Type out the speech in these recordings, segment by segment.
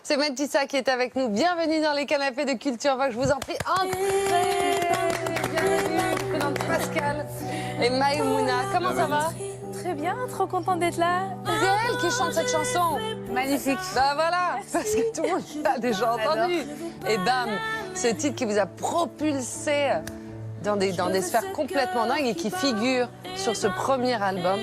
C'est Mentissa qui est avec nous. Bienvenue dans les canapés de Culture Vox. Je vous en prie, entrez. Bienvenue. Je présente Pascal et Maïmouna. Comment ça va? Très bien, trop contente d'être là. C'est elle qui chante cette chanson. Magnifique. Bah voilà, parce que tout le monde l'a déjà entendu. Et bam, ce titre qui vous a propulsé dans des sphères complètement dingues et qui figure sur ce premier album.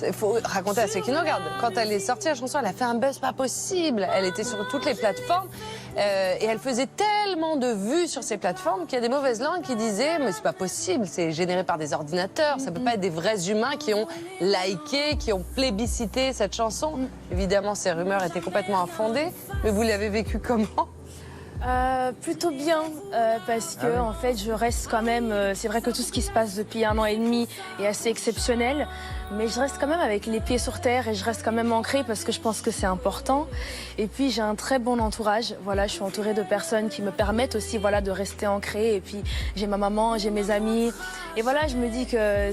Il faut raconter à ceux qui nous regardent. Quand elle est sortie, la chanson, elle a fait un buzz pas possible. Elle était sur toutes les plateformes et elle faisait tellement de vues sur ces plateformes qu'il y a des mauvaises langues qui disaient « mais c'est pas possible, c'est généré par des ordinateurs, ça peut pas être des vrais humains qui ont liké, qui ont plébiscité cette chanson ». Évidemment, ces rumeurs étaient complètement infondées, mais vous l'avez vécu comment ? Plutôt bien, parce que en fait, je reste quand même. C'est vrai que tout ce qui se passe depuis 1 an et demi est assez exceptionnel, mais je reste quand même avec les pieds sur terre et je reste quand même ancrée parce que je pense que c'est important. Et puis j'ai un très bon entourage. Voilà, je suis entourée de personnes qui me permettent aussi, voilà, de rester ancrée. Et puis j'ai ma maman, j'ai mes amis. Et voilà, je me dis que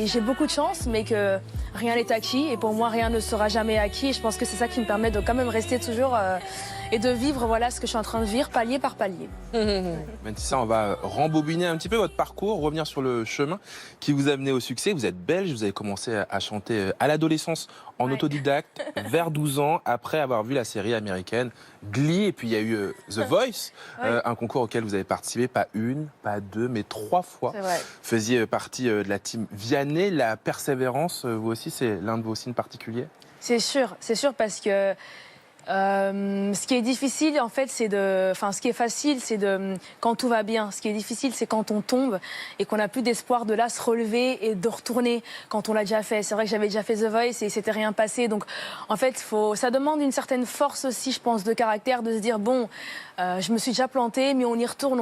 j'ai beaucoup de chance, mais que rien n'est acquis. Et pour moi, rien ne sera jamais acquis. Et je pense que c'est ça qui me permet de quand même rester toujours. Et de vivre, voilà, ce que je suis en train de vivre, palier par palier. Mentissa, on va rembobiner un petit peu votre parcours, revenir sur le chemin qui vous a mené au succès. Vous êtes belge, vous avez commencé à chanter à l'adolescence en autodidacte, vers 12 ans, après avoir vu la série américaine Glee. Et puis il y a eu The Voice, un concours auquel vous avez participé, pas 1, pas 2, mais 3 fois. Vous faisiez partie de la team Vianney. La persévérance, vous aussi, c'est l'un de vos signes particuliers? C'est sûr parce que ce qui est difficile, en fait, ce qui est facile, c'est quand tout va bien. Ce qui est difficile, c'est quand on tombe et qu'on n'a plus d'espoir de là se relever et de retourner quand on l'a déjà fait. C'est vrai que j'avais déjà fait The Voice et il s'était rien passé. Donc, en fait, ça demande une certaine force aussi, je pense, de caractère, de se dire bon, je me suis déjà plantée, mais on y retourne.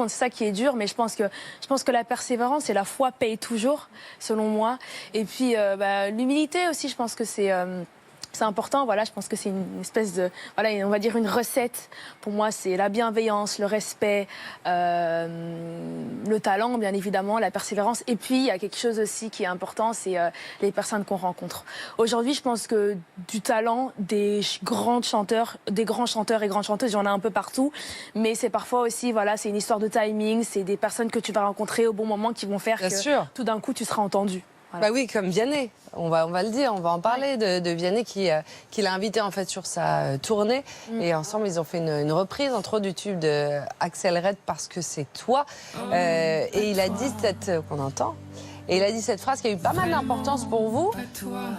C'est ça qui est dur, mais je pense que la persévérance et la foi payent toujours, selon moi. Et puis, l'humilité aussi, je pense que c'est important, voilà, je pense que c'est une espèce de, voilà, on va dire une recette. Pour moi, c'est la bienveillance, le respect, le talent, bien évidemment, la persévérance. Et puis, il y a quelque chose aussi qui est important, c'est les personnes qu'on rencontre. Aujourd'hui, je pense que du talent, des grands chanteurs et grandes chanteuses, il y en a un peu partout. Mais c'est parfois aussi, voilà, c'est une histoire de timing, c'est des personnes que tu vas rencontrer au bon moment qui vont faire que tout d'un coup, tu seras entendu. Voilà. Bah oui, comme Vianney. On va le dire, on va en parler de Vianney qui l'a invité en fait sur sa tournée. Et ensemble, ils ont fait une reprise, entre autres, du tube de Axel Red, Parce que c'est toi. Et il a dit qu'on entend. Et il a dit cette phrase qui a eu pas mal d'importance pour vous.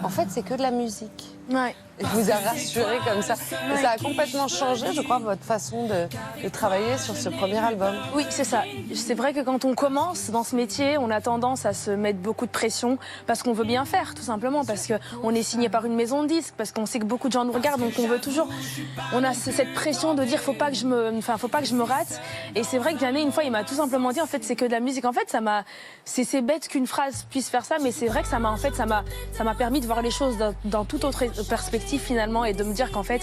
En fait, c'est que de la musique. Ouais. Il vous a rassuré comme ça. Et ça a complètement changé, je crois, votre façon de travailler sur ce premier album. Oui, c'est ça. C'est vrai que quand on commence dans ce métier, on a tendance à se mettre beaucoup de pression parce qu'on veut bien faire, tout simplement, parce qu'on est signé par une maison de disques, parce qu'on sait que beaucoup de gens nous regardent, donc on veut toujours... On a cette pression de dire faut pas que je me rate. Et c'est vrai que Vianney, une fois, il m'a tout simplement dit, en fait, c'est que de la musique. En fait, c'est bête qu'une phrase puisse faire ça, mais c'est vrai que ça m'a permis de voir les choses dans toute autre perspective finalement et de me dire qu'en fait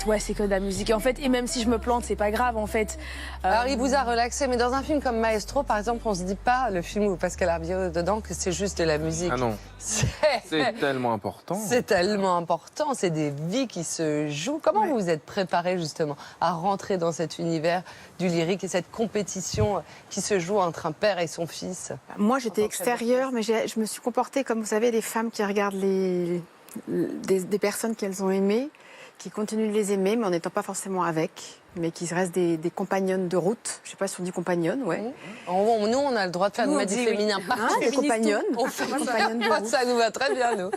ouais, c'est que de la musique et même si je me plante, c'est pas grave en fait. Alors il vous a relaxé, mais dans un film comme Maestro par exemple, on se dit pas, le film où Pascal Arbiot dedans, que c'est juste de la musique. Ah non, c'est tellement important. C'est tellement important, c'est des vies qui se jouent. Comment vous vous êtes préparé justement à rentrer dans cet univers du lyrique et cette compétition qui se joue entre un père et son fils? Moi j'étais extérieure, mais je me suis comportée comme vous savez les femmes qui regardent des personnes qu'elles ont aimées, qui continuent de les aimer, mais en n'étant pas forcément avec, mais qui restent des compagnonnes de route. Je ne sais pas si on dit compagnonne, ouais. Nous, on a le droit de faire mettre du féminin. Des compagnonnes. On fait compagnonnes de route. Ça nous va très bien, nous.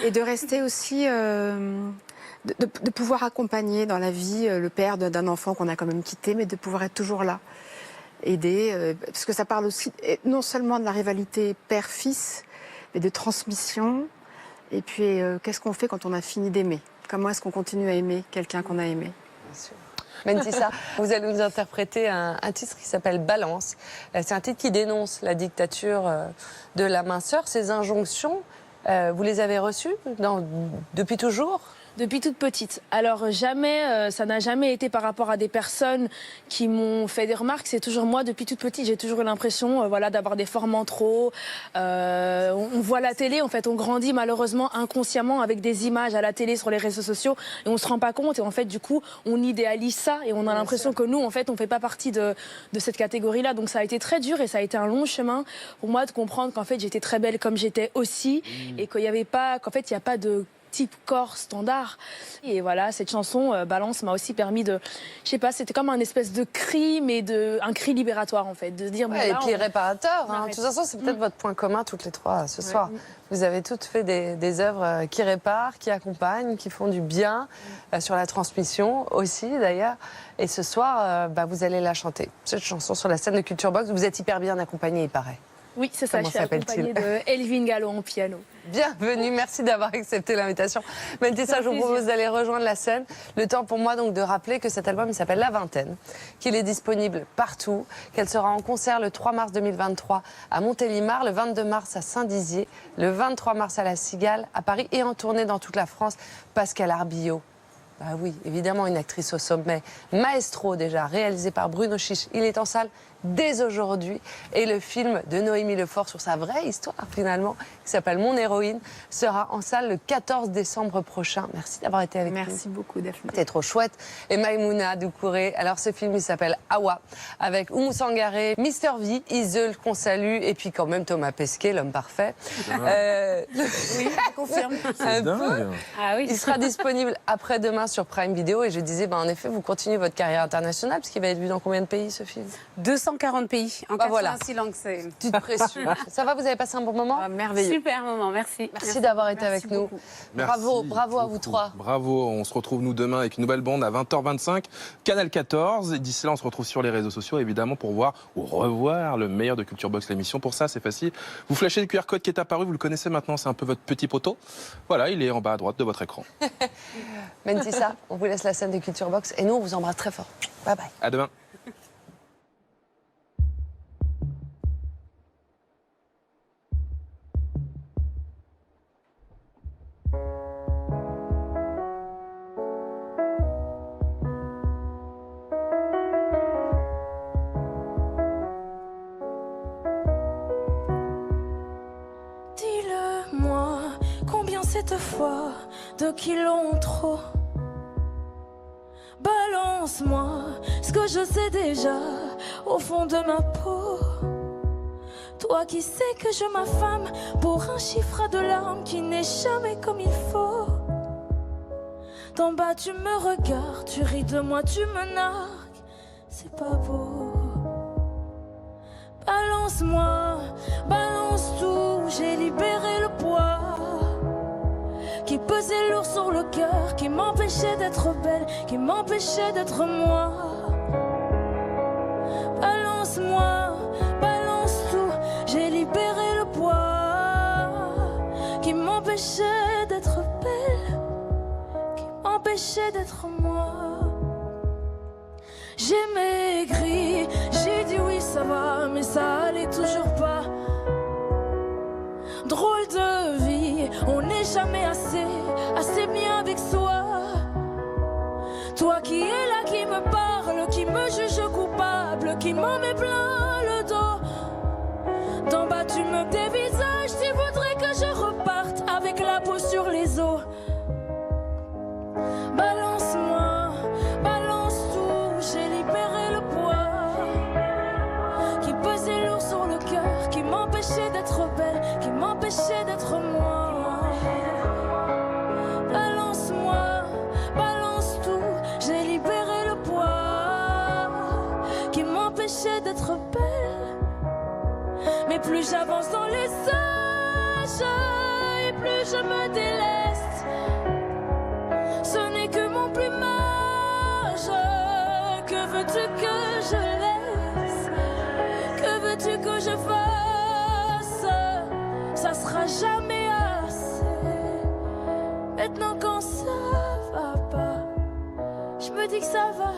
Et de rester aussi... de pouvoir accompagner dans la vie le père d'un enfant qu'on a quand même quitté, mais de pouvoir être toujours là. Aider, parce que ça parle aussi non seulement de la rivalité père-fils, mais de transmission. Et puis, qu'est-ce qu'on fait quand on a fini d'aimer? Comment est-ce qu'on continue à aimer quelqu'un qu'on a aimé? Bien sûr. Mentissa, vous allez nous interpréter un titre qui s'appelle Balance. C'est un titre qui dénonce la dictature de la minceur. Ces injonctions, vous les avez reçues depuis toujours? Depuis toute petite. Alors jamais, ça n'a jamais été par rapport à des personnes qui m'ont fait des remarques. C'est toujours moi, depuis toute petite, j'ai toujours eu l'impression voilà, d'avoir des formes en trop. On voit la télé, en fait, on grandit malheureusement inconsciemment avec des images à la télé, sur les réseaux sociaux, et on se rend pas compte. Et en fait, du coup, on idéalise ça et on a l'impression que nous, en fait, on fait pas partie de cette catégorie-là. Donc ça a été très dur et ça a été un long chemin pour moi de comprendre qu'en fait, j'étais très belle comme j'étais aussi et qu'il y avait pas, qu'en fait, il n'y a pas de type corps standard. Et voilà, cette chanson Balance m'a aussi permis de, je sais pas, c'était comme un espèce de cri, mais un cri libératoire en fait, de se dire. Ouais, et puis réparateur. Hein. De toute façon, c'est peut-être votre point commun toutes les trois ce soir. Vous avez toutes fait des œuvres qui réparent, qui accompagnent, qui font du bien sur la transmission aussi d'ailleurs. Et ce soir, vous allez la chanter, cette chanson sur la scène de Culture Box. Vous êtes hyper bien accompagnée, il paraît. Oui, c'est ça, je suis accompagnée de Elvin Gallo en piano. Bienvenue, merci d'avoir accepté l'invitation. Mentissa, je vous propose d'aller rejoindre la scène. Le temps pour moi donc de rappeler que cet album il s'appelle La Vingtaine, qu'il est disponible partout, qu'elle sera en concert le 3 mars 2023 à Montélimar, le 22 mars à Saint-Dizier, le 23 mars à La Cigale, à Paris et en tournée dans toute la France. Pascal Arbillot. Bah oui, évidemment une actrice au sommet. Maestro déjà, réalisé par Bruno Chiche. Il est en salle dès aujourd'hui. Et le film de Noémie Lefort sur sa vraie histoire finalement, qui s'appelle Mon héroïne, sera en salle le 14 décembre prochain. Merci d'avoir été avec nous. Merci beaucoup Daphné. C'est trop chouette. Et Maïmouna Doucouré. Alors ce film il s'appelle Awa, avec Oumou Sangaré, Mister V, Iseul qu'on salue, et puis quand même Thomas Pesquet, l'homme parfait. Oui, je confirme. Un peu. Ah oui. Il sera disponible après-demain sur Prime Video. Et je disais, en effet, vous continuez votre carrière internationale, parce qu'il va être vu dans combien de pays ce film? 240 pays, en 86 langues. C'est Petite pression. Ça va, vous avez passé un bon moment? Merveilleux. super moment, merci. Merci d'avoir été avec nous. Merci Bravo à vous beaucoup. trois. Bravo, on se retrouve nous demain avec une nouvelle bande à 20h25, Canal 14. D'ici là, on se retrouve sur les réseaux sociaux, évidemment, pour voir ou revoir le meilleur de Culture Box, l'émission. Pour ça, c'est facile. Vous flashez le QR code qui est apparu, vous le connaissez maintenant, c'est un peu votre petit poteau. Voilà, il est en bas à droite de votre écran. Mentissa, on vous laisse la scène de Culture Box et nous, on vous embrasse très fort. Bye bye. À demain. Dis-le-moi, combien cette fois de kilos en trop? Balance-moi ce que je sais déjà au fond de ma peau. Toi qui sais que je m'affame pour un chiffre de larmes qui n'est jamais comme il faut. D'en bas tu me regardes, tu ris de moi, tu me nargues, c'est pas beau. Balance-moi, balance tout, j'ai libéré le poids qui pesait lourd sur le cœur, qui m'empêchait d'être belle, qui m'empêchait d'être moi. Balance-moi, balance tout, j'ai libéré le poids qui m'empêchait d'être belle, qui m'empêchait d'être moi. J'ai maigri, j'ai dit oui ça va, mais ça allait toujours pas. Drôle de vie, on n'est jamais assez bien avec soi. Toi qui es là, qui me parle, qui me juge coupable, qui m'en met plein le dos. D'en bas tu me dévisages, tu voudrais que je reparte avec la peau sur les os. Balance-moi, balance tout, j'ai libéré le poids qui pesait lourd sur le cœur, qui m'empêchait d'être belle, qui m'empêchait d'être moi. Balance-moi, balance tout, j'ai libéré le poids qui m'empêchait d'être belle. Mais plus j'avance dans les âges et plus je me déleste. Ce n'est que mon plumage, que veux-tu que je laisse? Que veux-tu que je fasse? Ça sera jamais assez. Maintenant quand ça va pas, je me dis que ça va